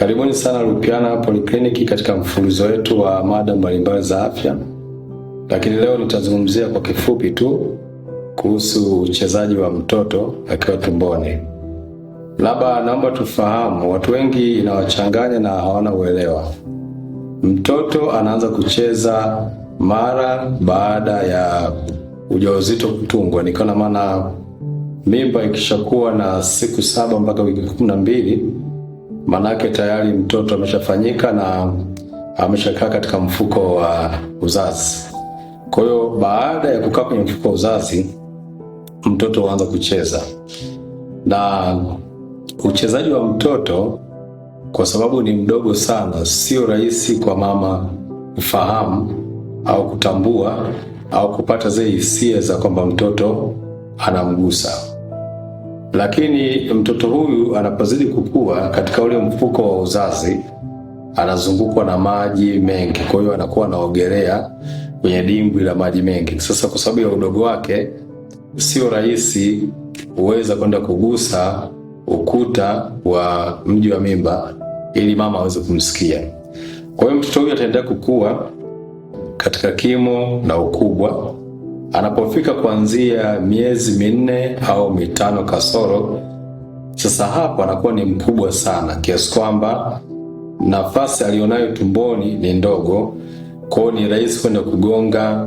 Karibuni sana Lupiana Polyclinic katika mfululizo wetu wa mada mbalimbali za afya. Lakini leo nitazungumzia kwa kifupi tu kuhusu uchezaji wa mtoto akiwa tumboni. Labda naomba tufahamu, watu wengi inawachanganya na hawana uelewa. Mtoto anaanza kucheza mara baada ya ujauzito kutungwa. Ni kwa maana mimba ikishakuwa na siku 7 mpaka wiki 12, manake tayari mtoto ameshafanyika na ameshakaa katika mfuko wa uzazi. Kwa hiyo baada ya kukaa kwenye mfuko wa uzazi, mtoto huanza kucheza. Na uchezaji wa mtoto, kwa sababu ni mdogo sana, sio rahisi kwa mama kufahamu au kutambua au kupata zile hisia za kwamba mtoto anamgusa. Lakini mtoto huyu anapozidi kukua katika ule mfuko wa uzazi, anazungukwa na maji mengi. Kwa hiyo anakuwa anaogelea kwenye dimbwi la maji mengi. Sasa kwa sababu ya udogo wake, sio rahisi uweza kwenda kugusa ukuta wa mji wa mimba ili mama aweze kumsikia. Kwa hiyo mtoto huyu ataendelea kukua katika kimo na ukubwa. Anapofika kuanzia miezi 4 au 5 kasoro, sasa hapo anakuwa ni mkubwa sana kiasi kwamba nafasi alionayo tumboni ni ndogo. Kwa hiyo ni rahisi kwenda kugonga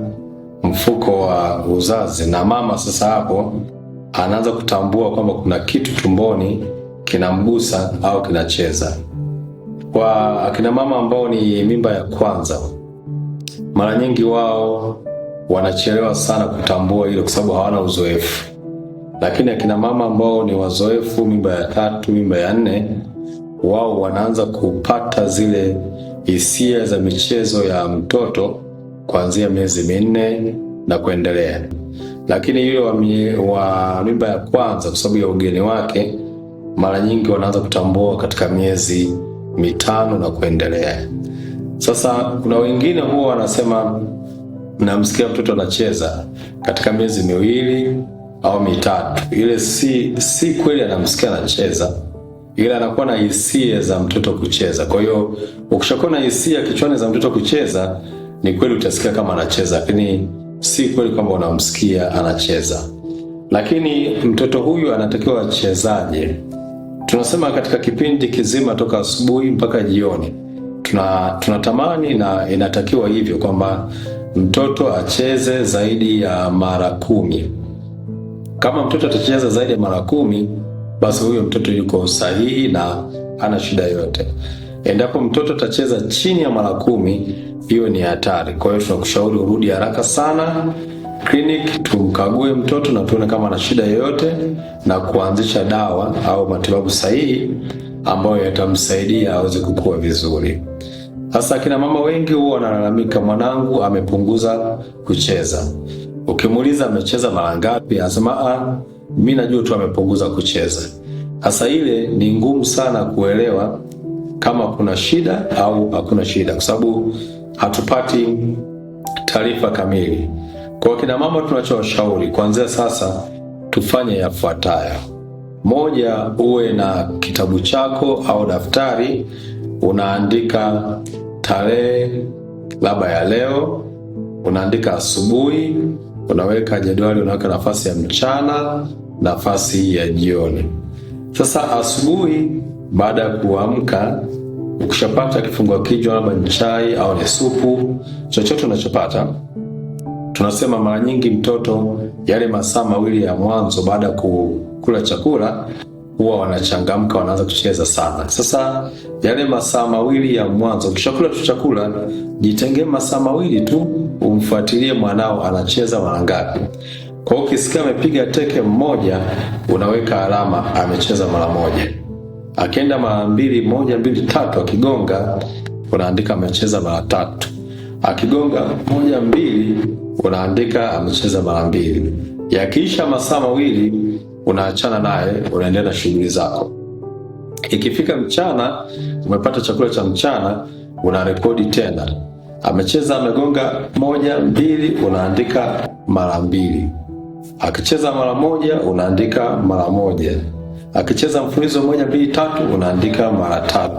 mfuko wa uzazi, na mama sasa hapo anaanza kutambua kwamba kuna kitu tumboni kinamgusa au kinacheza. Kwa akina mama ambao ni mimba ya kwanza, mara nyingi wao wanachelewa sana kutambua hilo kwa sababu hawana uzoefu. Lakini akina mama ambao ni wazoefu, mimba ya 3, mimba ya 4, wao wanaanza kupata zile hisia za michezo ya mtoto kuanzia miezi 4 na kuendelea. Lakini yule wa mimba ya kwanza, kwa sababu ya ugeni wake, mara nyingi wanaanza kutambua katika miezi 5 na kuendelea. Sasa kuna wengine huwa wanasema namsikia mtoto anacheza katika miezi 2 au 3. Ile si kweli anamsikia anacheza, ila anakuwa na hisia za mtoto kucheza. Kwa hiyo ukishakuwa na hisia kichwani za mtoto kucheza, ni kweli utasikia kama anacheza, lakini si kweli kwamba unamsikia anacheza. Lakini mtoto huyu anatakiwa achezaje? Tunasema katika kipindi kizima toka asubuhi mpaka jioni, tunatamani na inatakiwa hivyo kwamba mtoto acheze zaidi ya mara 10. Kama mtoto atacheza zaidi ya mara 10, basi huyo mtoto yuko sahihi na hana shida yoyote. Endapo mtoto atacheza chini ya mara 10, hiyo ni hatari. Kwa hiyo tunakushauri urudi haraka sana clinic, tumkague mtoto na tuone kama ana shida yoyote, na kuanzisha dawa au matibabu sahihi ambayo yatamsaidia aweze kukua vizuri. Sasa kina mama wengi huwa wanalalamika, mwanangu amepunguza kucheza. Ukimuuliza amecheza mara ngapi, anasema mimi najua tu amepunguza kucheza. Sasa ile ni ngumu sana kuelewa kama kuna shida au hakuna shida, kwa sababu hatupati taarifa kamili. Kwa kina mama tunachowashauri kuanzia sasa, tufanye yafuatayo. 1, uwe na kitabu chako au daftari, unaandika tarehe labda ya leo, unaandika asubuhi, unaweka jedwali, unaweka nafasi ya mchana, nafasi ya jioni. Sasa asubuhi, baada ya kuamka, ukishapata kifungua kinywa labda ni chai au ni supu, chochote unachopata, tunasema mara nyingi mtoto yale masaa 2 ya mwanzo baada ya kula chakula huwa wanachangamka, wanaanza kucheza sana. Sasa yale masaa 2 ya mwanzo, ukishakula tu chakula, jitengee masaa 2 tu, umfuatilie mwanao anacheza mara ngapi. Kwa hiyo ukisikia amepiga teke 1, unaweka alama amecheza mara 1. Akienda mara 2, 1, 2, 3, akigonga unaandika amecheza mara 3. Akigonga 1, 2, unaandika amecheza mara 2. Yakiisha masaa 2, unaachana naye, unaendelea na shughuli zako. Ikifika mchana, umepata chakula cha mchana, unarekodi tena. Amecheza, amegonga 1, 2, unaandika mara 2. Akicheza mara 1, unaandika mara 1. Akicheza mfululizo 1, 2, 3, unaandika mara 3.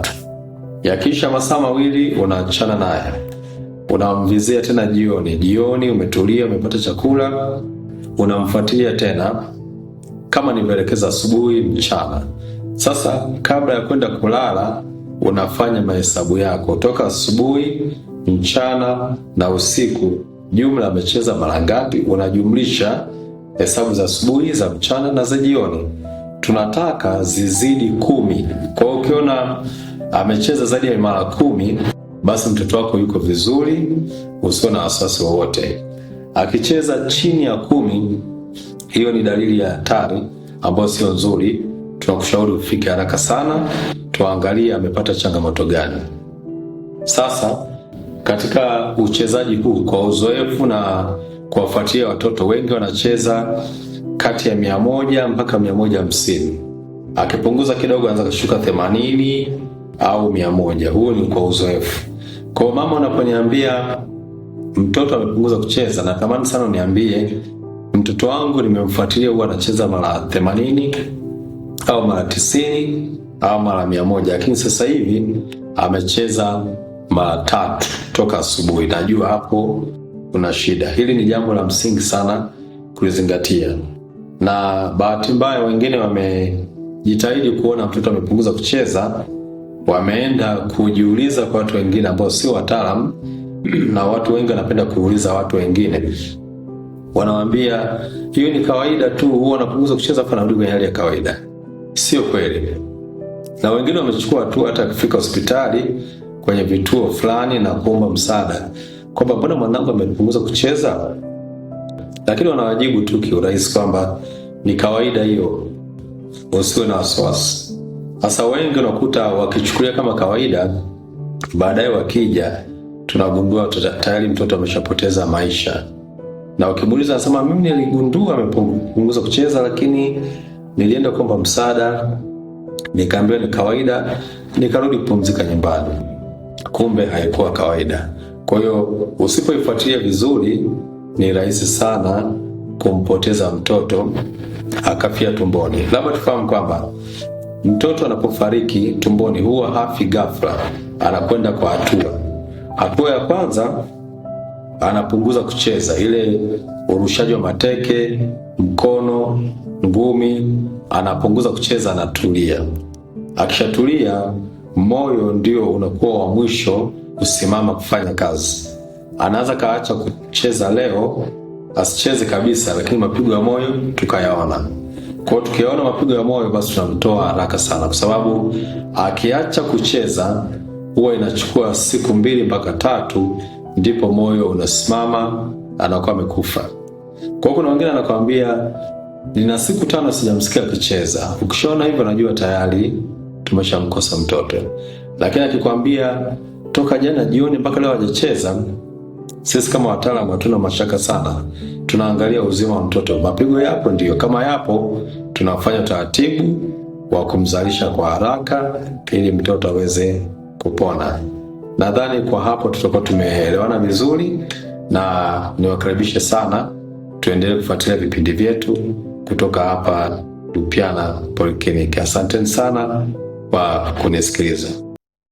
Yakisha masaa mawili unaachana naye, unamvizia tena jioni umetulia, umepata chakula, unamfuatilia tena kama nilivyoelekeza, asubuhi, mchana. Sasa kabla ya kwenda kulala unafanya mahesabu yako toka asubuhi, mchana na usiku, jumla amecheza mara ngapi, unajumlisha hesabu za asubuhi, za mchana na za jioni. Tunataka zizidi 10. Kwa hiyo ukiona amecheza zaidi ya mara 10, basi mtoto wako yuko vizuri, usiwe na wasiwasi wowote. Akicheza chini ya 10, hiyo ni dalili ya hatari ambayo sio nzuri. Tunakushauri ufike haraka sana, tuangalie amepata changamoto gani. Sasa katika uchezaji huu, kwa uzoefu na kuwafuatia watoto wengi wanacheza kati ya 100 mpaka 150. Akipunguza kidogo anaweza kushuka 80 au 100. Huu ni kwa uzoefu. Kwa mama, unaponiambia mtoto amepunguza kucheza, na tamani sana uniambie mtoto wangu nimemfuatilia huwa anacheza mara 80 au mara 90 au mara 100, lakini sasa hivi amecheza mara 3 toka asubuhi. Najua hapo kuna shida. Hili ni jambo la msingi sana kulizingatia. Na bahati mbaya wengine wamejitahidi kuona mtoto amepunguza kucheza, wameenda kujiuliza kwa watu wengine ambao sio wataalamu, na watu wengi wanapenda kuuliza watu wengine. Wanawaambia hiyo ni kawaida tu, huwa anapunguza kucheza afa anarudi kwenye hali ya kawaida. Sio kweli. Na wengine wamechukua tu hata kufika hospitali kwenye vituo fulani na kuomba msaada kwamba mbona mwanangu amepunguza kucheza, lakini wanawajibu tu kiurahisi kwamba ni kawaida hiyo, usiwe na wasiwasi. Sasa wengi unakuta wakichukulia kama kawaida, baadaye wakija tunagundua tayari mtoto ameshapoteza maisha. Na ukimuuliza anasema mimi niligundua amepunguza kucheza, lakini nilienda kuomba msaada, nikaambiwa ni kawaida, nikarudi kupumzika nyumbani. Kumbe haikuwa kawaida. Kwa hiyo usipoifuatilia vizuri, ni rahisi sana kumpoteza mtoto akafia tumboni. Labda tufahamu kwamba mtoto anapofariki tumboni huwa hafi ghafla, anakwenda kwa hatua. Hatua ya kwanza, anapunguza kucheza, ile urushaji wa mateke, mkono, ngumi, anapunguza kucheza, anatulia. Akishatulia, moyo ndio unakuwa wa mwisho kusimama kufanya kazi. Anaweza kaacha kucheza leo, asicheze kabisa, lakini mapigo ya moyo tukayaona. Kwa hiyo tukiona mapigo ya moyo, basi tunamtoa haraka sana, kwa sababu akiacha kucheza huwa inachukua siku 2 mpaka 3 ndipo moyo unasimama, anakuwa amekufa. Kwa hiyo kuna wengine anakuambia nina siku 5 sijamsikia akicheza. Ukishaona hivyo unajua tayari tumeshamkosa mtoto. Lakini akikwambia toka jana jioni mpaka leo hajacheza, sisi kama wataalamu hatuna mashaka sana. Tunaangalia uzima wa mtoto. Mapigo yapo ndio, kama yapo tunafanya taratibu wa kumzalisha kwa haraka ili mtoto aweze kupona. Nadhani kwa hapo tutakuwa tumeelewana vizuri, na niwakaribishe sana tuendelee kufuatilia vipindi vyetu kutoka hapa Lupiana Polyclinic. Asanteni sana kwa kunisikiliza.